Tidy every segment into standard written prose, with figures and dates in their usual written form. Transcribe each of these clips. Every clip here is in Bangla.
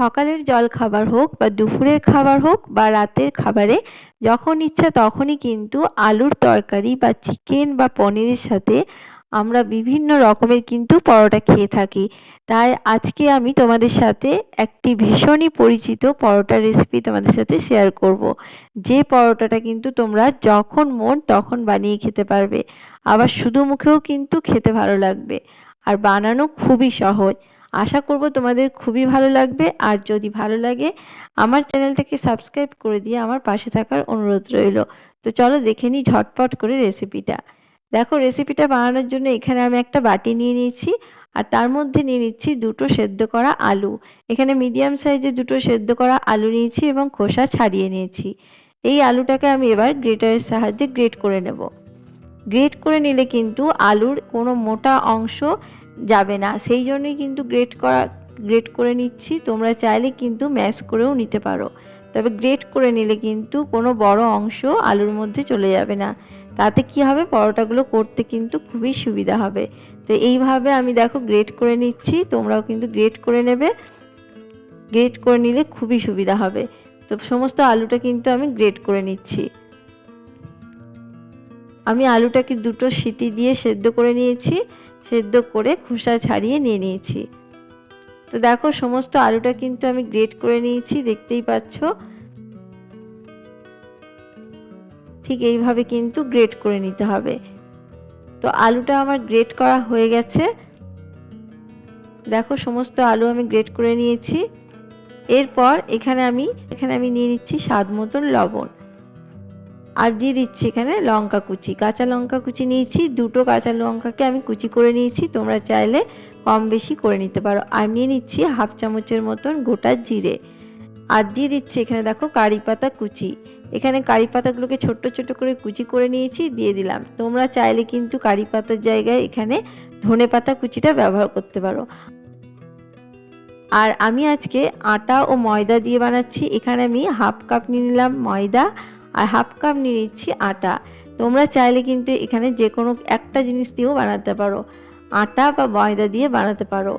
সকালের জলখাবার হোক বা দুপুরের খাবার হোক বা রাতের খাবারে যখন ইচ্ছা তখনই কিন্তু আলুর তরকারি বা চিকেন বা পনিরের সাথে আমরা বিভিন্ন রকমের কিন্তু পরোটা খেয়ে থাকি। তাই আজকে আমি তোমাদের সাথে একটি ভীষণই পরিচিত পরোটার রেসিপি তোমাদের সাথে শেয়ার করব। যে পরোটাটা কিন্তু তোমরা যখন মন তখন বানিয়ে খেতে পারবে, আবার শুধু মুখেও কিন্তু খেতে ভালো লাগবে, আর বানানো খুবই সহজ। আশা করব তোমাদের খুবই ভালো লাগবে। আর যদি ভালো লাগে আমার চ্যানেলটাকে সাবস্ক্রাইব করে দিয়ে আমার পাশে থাকার অনুরোধ রইল। তো চলো দেখে নিই ঝটপট করে রেসিপিটা। দেখো, রেসিপিটা বানানোর জন্য এখানে আমি একটা বাটি নিয়ে নিয়েছি, আর তার মধ্যে নিয়ে নিচ্ছি দুটো সেদ্ধ করা আলু। এখানে মিডিয়াম সাইজের দুটো সেদ্ধ করা আলু নিয়েছি এবং খোসা ছাড়িয়ে নিয়েছি। এই আলুটাকে আমি এবার গ্রেটারের সাহায্যে গ্রেট করে নেব। গ্রেট করে নিলে কিন্তু আলুর কোনো মোটা অংশ যাবে না, সেই জন্যই কিন্তু গ্রেট করে নিচ্ছি। তোমরা চাইলে কিন্তু ম্যাশ করেও নিতে পারো, তবে গ্রেট করে নিলে কিন্তু কোনো বড় অংশ আলুর মধ্যে চলে যাবে না। তাতে কি হবে, পরোটাগুলো করতে কিন্তু খুবই সুবিধা হবে। তো এইভাবে আমি দেখো গ্রেট করে নিচ্ছি, তোমরাও কিন্তু গ্রেট করে নেবে। গ্রেট করে নিলে খুবই সুবিধা হবে। তো সমস্ত আলুটা কিন্তু আমি গ্রেট করে নিচ্ছি। আমি আলুটাকে দুটো সিটি দিয়ে সেদ্ধ করে নিয়েছি, সেদ্ধ করে খোসা ছাড়িয়ে নিয়ে নিয়েছি। তো দেখো সমস্ত আলুটা কিন্তু আমি গ্রেট করে নিয়েছি, দেখতেই পাচ্ছ। ঠিক এইভাবে কিন্তু গ্রেট করে নিতে হবে। তো আলুটা আমার গ্রেট করা হয়ে গেছে। দেখো সমস্ত আলু আমি গ্রেট করে নিয়েছি। এরপর এখানে আমি নিয়ে নিচ্ছি স্বাদ মতন লবণ, আর দিয়ে দিচ্ছি এখানে লঙ্কা কুচি, কাঁচা লঙ্কা কুচি নিয়েছি। দুটো কাঁচা লঙ্কাকে আমি কুচি করে নিয়েছি, তোমরা চাইলে কম বেশি করে নিতে পারো। আর নিয়ে নিচ্ছি হাফ চামচের মতন গোটা জিরে, আর দিয়ে দিচ্ছি এখানে দেখো কারি পাতা কুচি। এখানে কারি পাতাগুলোকে ছোট্ট ছোট্ট করে কুচি করে নিয়েছি, দিয়ে দিলাম। তোমরা চাইলে কিন্তু কারি পাতার জায়গায় এখানে ধনে পাতা কুচিটা ব্যবহার করতে পারো। আর আমি আজকে আটা ও ময়দা দিয়ে বানাচ্ছি। এখানে আমি হাফ কাপ নিয়ে নিলাম ময়দা, আর হাফ কাপ নিয়ে নিচ্ছি আটা। তোমরা চাইলে কিন্তু এখানে যে কোনো একটা জিনিস দিয়েও বানাতে পারো, আটা বা ময়দা দিয়ে বানাতে পারো।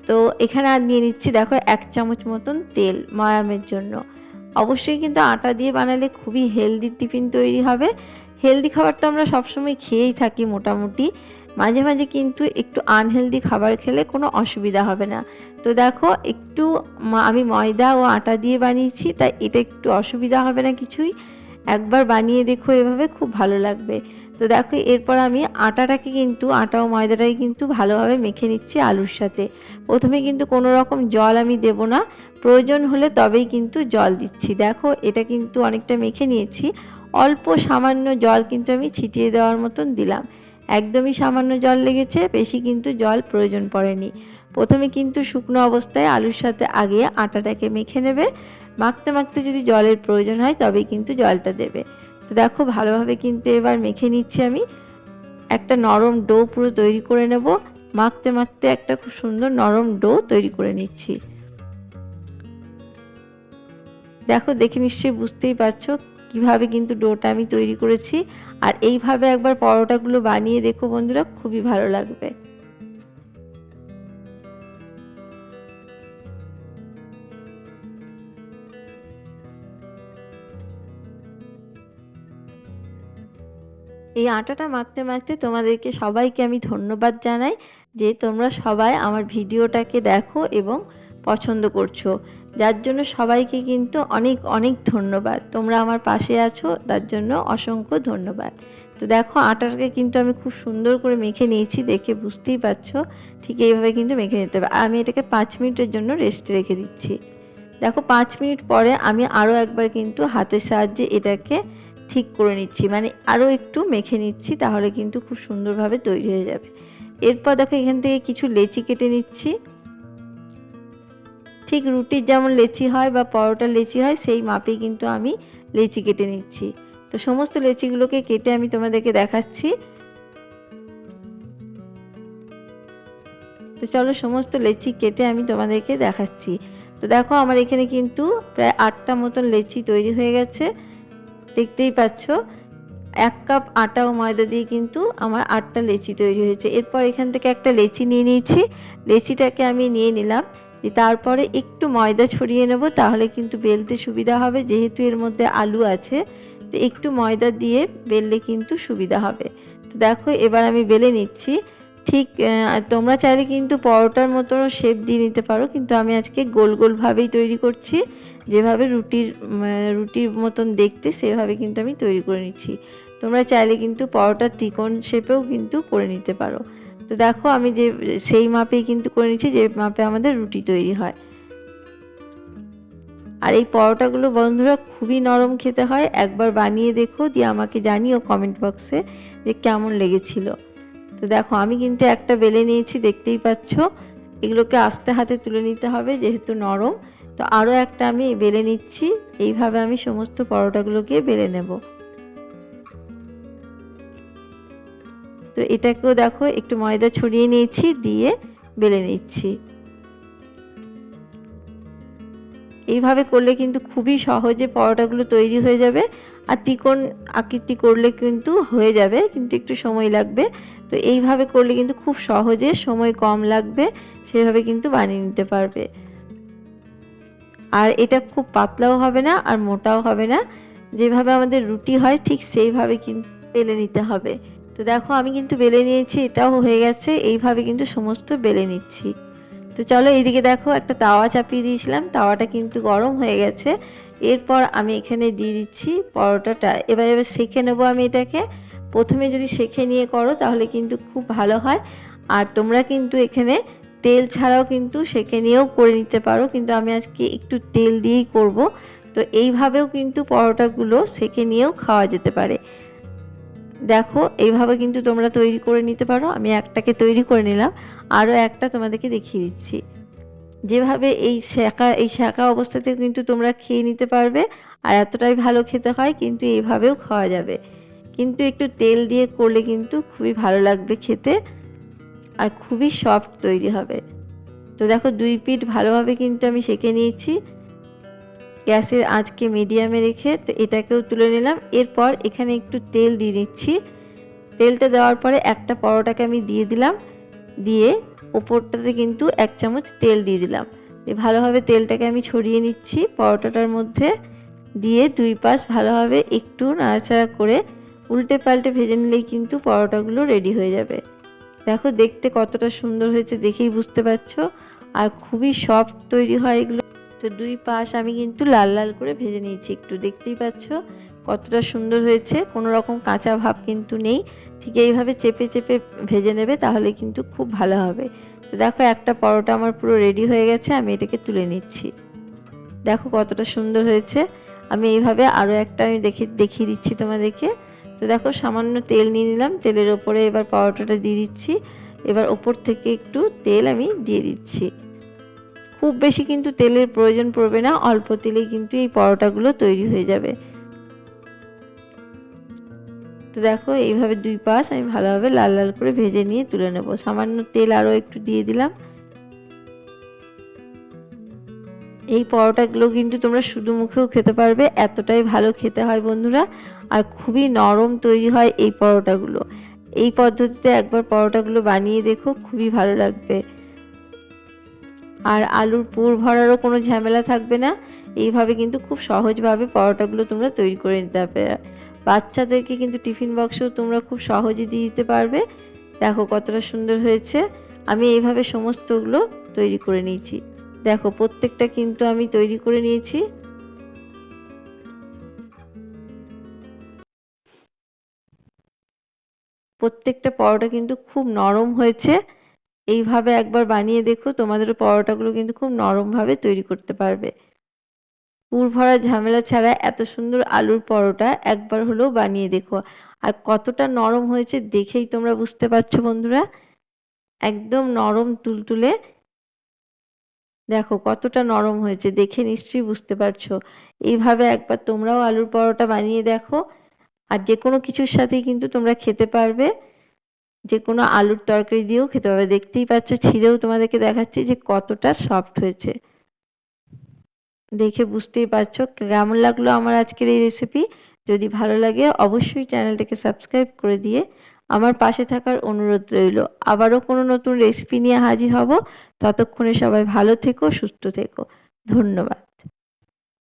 তো এখানে আর নিয়ে নিচ্ছি দেখো 1 চামচ মতন তেল ময়ামের জন্য। অবশ্যই কিন্তু আটা দিয়ে বানালে খুবই হেলদি টিফিন তৈরি হবে। হেলদি খাবার তো আমরা সবসময় খেয়েই থাকি মোটামুটি, মাঝে মাঝে কিন্তু একটু আনহেলদি খাবার খেলে কোনো অসুবিধা হবে না। তো দেখো একটু আমি ময়দা ও আটা দিয়ে বানিয়েছি, তাই এটা একটু অসুবিধা হবে না কিছুই। একবার বানিয়ে দেখো, এভাবে খুব ভালো লাগবে। তো দেখো এরপর আমি আটা ও ময়দাটাকে কিন্তু ভালোভাবে মেখে নিচ্ছি আলুর সাথে। প্রথমে কিন্তু কোনো রকম জল আমি দেব না, প্রয়োজন হলে তবেই কিন্তু জল দিচ্ছি। দেখো এটা কিন্তু অনেকটা মেখে নিয়েছি, অল্প সামান্য জল কিন্তু আমি ছিটিয়ে দেওয়ার মতন দিলাম। একদমই সামান্য জল লেগেছে, বেশি কিন্তু জল প্রয়োজন পড়েনি। প্রথমে কিন্তু শুকনো অবস্থায় আলুর সাথে আগে আটাটাকে মেখে নেবে। মাখতে মাখতে যদি জলের প্রয়োজন হয় তবেই কিন্তু জলটা দেবে। তো দেখো ভালোভাবে কিন্তু এবার মেখে নিচ্ছি আমি। একটা নরম ডো পুরো তৈরি করে নেব। মাখতে মাখতে একটা খুব সুন্দর নরম ডো তৈরি করে নিচ্ছি। দেখো দেখে নিশ্চয়ই বুঝতেই পারছো কিভাবে কিন্তু ডোটা আমি তৈরি করেছি। আর এইভাবে একবার পরোটাগুলো বানিয়ে দেখো বন্ধুরা, খুবই ভালো লাগবে। এই আটাটা মাখতে মাখতে তোমাদেরকে সবাইকে আমি ধন্যবাদ জানাই যে তোমরা সবাই আমার ভিডিওটাকে দেখো এবং পছন্দ করছো, যার জন্য সবাইকে কিন্তু অনেক অনেক ধন্যবাদ। তোমরা আমার পাশে আছো, তার জন্য অসংখ্য ধন্যবাদ। তো দেখো আটাটাকে কিন্তু আমি খুব সুন্দর করে মেখে নিয়েছি, দেখে বুঝতেই পারছো। ঠিক এইভাবে কিন্তু মেখে নিতে হবে। আমি এটাকে 5 মিনিটের জন্য রেস্টে রেখে দিচ্ছি। দেখো 5 মিনিট পরে আমি আরও একবার কিন্তু হাতের সাহায্যে এটাকে ঠিক করে নিচ্ছি, মানে আরও একটু মেখে নিচ্ছি, তাহলে কিন্তু খুব সুন্দরভাবে তৈরি হয়ে যাবে। এরপর দেখো এখান থেকে কিছু লেচি কেটে নিচ্ছি। ঠিক রুটির যেমন লেচি হয় বা পরোটার লেচি হয়, সেই মাপেই কিন্তু আমি লেচি কেটে নিচ্ছি। তো সমস্ত লেচিগুলোকে কেটে আমি তোমাদেরকে দেখাচ্ছি। তো চলো সমস্ত লেচি কেটে আমি তোমাদেরকে দেখাচ্ছি। তো দেখো আমার এখানে কিন্তু প্রায় 8টা মতন লেচি তৈরি হয়ে গেছে, দেখতেই পাচ্ছ। 1 কাপ আটা ও ময়দা দিয়ে কিন্তু আমার 8টা লেচি তৈরি হয়েছে। এরপর এখান থেকে একটা লেচি নিয়ে নিয়েছি, লেচিটাকে আমি নিয়ে নিলাম। তারপরে একটু ময়দা ছড়িয়ে নেব, তাহলে কিন্তু বেলতে সুবিধা হবে, যেহেতু এর মধ্যে আলু আছে। তো একটু ময়দা দিয়ে বেললে কিন্তু সুবিধা হবে। তো দেখো এবার আমি বেলে নিচ্ছি। ঠিক তোমরা চাইলে কিন্তু পরোটার মতো শেপ দিয়ে নিতে পারো, কিন্তু আমি আজকে গোল গোলভাবেই তৈরি করছি। যেভাবে রুটির মতন দেখতে সেভাবে কিন্তু আমি তৈরি করে নিচ্ছি। তোমরা চাইলে কিন্তু পরোটার ত্রিকোণ শেপেও কিন্তু করে নিতে পারো। তো দেখো আমি সেই মাপেই কিন্তু করে নিচ্ছি, যে মাপে আমাদের রুটি তৈরি হয়। আর এই পরোটাগুলো বন্ধুরা খুবই নরম খেতে হয়। একবার বানিয়ে দেখো, দিয়ে আমাকে জানিও কমেন্ট বক্সে যে কেমন লেগেছিল। তো দেখো আমি কিন্তু একটা বেলে নিয়েছি, দেখতেই পাচ্ছ। এগুলোকে আস্তে হাতে তুলে নিতে হবে যেহেতু নরম। তো আরও একটা আমি বেলে নিচ্ছি। এইভাবে আমি সমস্ত পরোটাগুলোকে বেলে নেব। তো এটাকেও দেখো একটু ময়দা ছড়িয়ে নিয়েছি, দিয়ে বেলে নিচ্ছি। এইভাবে করলে কিন্তু খুবই সহজে পরোটাগুলো তৈরি হয়ে যাবে। আর ত্রিকোণ আকৃতি করলে কিন্তু হয়ে যাবে, কিন্তু একটু সময় লাগবে। তো এইভাবে করলে কিন্তু খুব সহজে, সময় কম লাগবে, সেভাবে কিন্তু বানিয়ে নিতে পারবে। আর এটা খুব পাতলাও হবে না আর মোটাও হবে না, যেভাবে আমাদের রুটি হয় ঠিক সেইভাবে কিন্তু বেলে নিতে হবে। তো দেখো আমি কিন্তু বেলে নিয়েছি, এটাও হয়ে গেছে। এইভাবে কিন্তু সমস্ত বেলে নিচ্ছি। তো চলো এইদিকে দেখো একটা তাওয়া চাপিয়ে দিয়েছিলাম, তাওয়াটা কিন্তু গরম হয়ে গেছে। এরপর আমি এখানে দিয়ে দিচ্ছি পরোটাটা। এবার সেঁকে নেবো আমি এটাকে। প্রথমে যদি সেঁকে নিয়ে করো তাহলে কিন্তু খুব ভালো হয়। আর তোমরা কিন্তু এখানে তেল ছাড়াও কিন্তু সেঁকে নিয়েও করে নিতে পারো, কিন্তু আমি আজকে একটু তেল দিয়েই করব। তো এইভাবেও কিন্তু পরোটাগুলো সেঁকে নিয়েও খাওয়া যেতে পারে। দেখো এইভাবে কিন্তু তোমরা তৈরি করে নিতে পারো। আমি একটাকে তৈরি করে নিলাম, আরও একটা তোমাদেরকে দেখিয়ে দিচ্ছি। যেভাবে এই শাঁকা অবস্থাতেও কিন্তু তোমরা খেয়ে নিতে পারবে। আর এতটাই ভালো খেতে হয়, কিন্তু এইভাবেও খাওয়া যাবে। কিন্তু একটু তেল দিয়ে করলে কিন্তু খুবই ভালো লাগবে খেতে, আর খুবই সফট তৈরি হবে। তো দেখো 2 পিঠ ভালোভাবে কিন্তু আমি সেঁকে নিয়েছি, গ্যাসের আঁচকে মিডিয়ামে রেখে। তো এটাকেও তুলে নিলাম। এরপর এখানে একটু তেল দিয়ে নিচ্ছি। তেলটা দেওয়ার পরে একটা পরোটাকে আমি দিয়ে দিলাম, দিয়ে ওপরটাতে কিন্তু 1 চামচ তেল দিয়ে দিলাম। ভালোভাবে তেলটাকে আমি ছড়িয়ে নিচ্ছি পরোটাটার মধ্যে, দিয়ে 2 পাশ ভালোভাবে একটু নাড়াচাড়া করে উল্টে পাল্টে ভেজে নিলেই কিন্তু পরোটাগুলো রেডি হয়ে যাবে। দেখো দেখতে কতটা সুন্দর হয়েছে, দেখেই বুঝতে পারছো। আর খুবই সফট তৈরি হয় এগুলো। তো 2 পাশ আমি কিন্তু লাল লাল করে ভেজে নিয়েছি, একটু দেখতেই পাচ্ছ কতটা সুন্দর হয়েছে। কোনো রকম কাঁচা ভাব কিন্তু নেই। ঠিক এইভাবে চেপে চেপে ভেজে নেবে, তাহলে কিন্তু খুব ভালো হবে। তো দেখো একটা পরোটা আমার পুরো রেডি হয়ে গেছে, আমি এটাকে তুলে নিচ্ছি। দেখো কতটা সুন্দর হয়েছে। আমি এইভাবে আরও একটা আমি দেখিয়ে দিচ্ছি তোমাদেরকে। তো দেখো সামান্য তেল নিয়ে নিলাম, তেলের ওপরে এবার পরোটাটা দিয়ে দিচ্ছি। এবার ওপর থেকে একটু তেল আমি দিয়ে দিচ্ছি। খুব বেশি কিন্তু তেলের প্রয়োজন পড়বে না, অল্প তেলেই কিন্তু এই পরোটাগুলো তৈরি হয়ে যাবে। তো দেখো এইভাবে 2 পাশ আমি ভালোভাবে লাল লাল করে ভেজে নিয়ে তুলে নেব। সামান্য তেল আরও একটু দিয়ে দিলাম। এই পরোটাগুলো কিন্তু তোমরা শুধু মুখেও খেতে পারবে, এতটাই ভালো খেতে হয় বন্ধুরা। আর খুবই নরম তৈরি হয় এই পরোটাগুলো। এই পদ্ধতিতে একবার পরোটাগুলো বানিয়ে দেখো, খুবই ভালো লাগবে। আর আলুর পুর ভরারও কোনো ঝামেলা থাকবে না। এইভাবে কিন্তু খুব সহজভাবে পরোটাগুলো তোমরা তৈরি করে নিতে পারবে। বাচ্চাদেরকে কিন্তু টিফিন বক্সেও তোমরা খুব সহজে দিয়ে দিতে পারবে। দেখো কতটা সুন্দর হয়েছে। আমি এইভাবে সমস্তগুলো তৈরি করে নিয়েছি। দেখো প্রত্যেকটা কিন্তু আমি তৈরি করে নিয়েছি। প্রত্যেকটা পরোটা কিন্তু খুব নরম হয়েছে। এইভাবে একবার বানিয়ে দেখো, তোমাদের পরোটাগুলো কিন্তু খুব নরমভাবে তৈরি করতে পারবে। পুর ভরা ঝামেলা ছাড়া এত সুন্দর আলুর পরোটা একবার হলেও বানিয়ে দেখো। আর কতটা নরম হয়েছে দেখেই তোমরা বুঝতে পারছো বন্ধুরা, একদম নরম তুলতুলে। দেখো কতটা নরম হয়েছে, দেখে নিশ্চয়ই বুঝতে পারছো। এইভাবে একবার তোমরাও আলুর পরোটা বানিয়ে দেখো। আর যে কোনো কিছুর সাথেই কিন্তু তোমরা খেতে পারবে, যে কোনো আলুর তরকারি দিয়েও খেতে পারবে। দেখতেই পাচ্ছ, ছিঁড়েও তোমাদেরকে দেখাচ্ছি যে কতটা সফট হয়েছে। দেখে বুঝতেই পারছো। কেমন লাগলো আমার আজকের এই রেসিপি? যদি ভালো লাগে অবশ্যই চ্যানেলটাকে সাবস্ক্রাইব করে দিয়ে আমার পাশে থাকার অনুরোধ রইল। আবারও কোনো নতুন রেসিপি নিয়ে হাজির হব। ততক্ষণে সবাই ভালো থেকো, সুস্থ থেকো। ধন্যবাদ।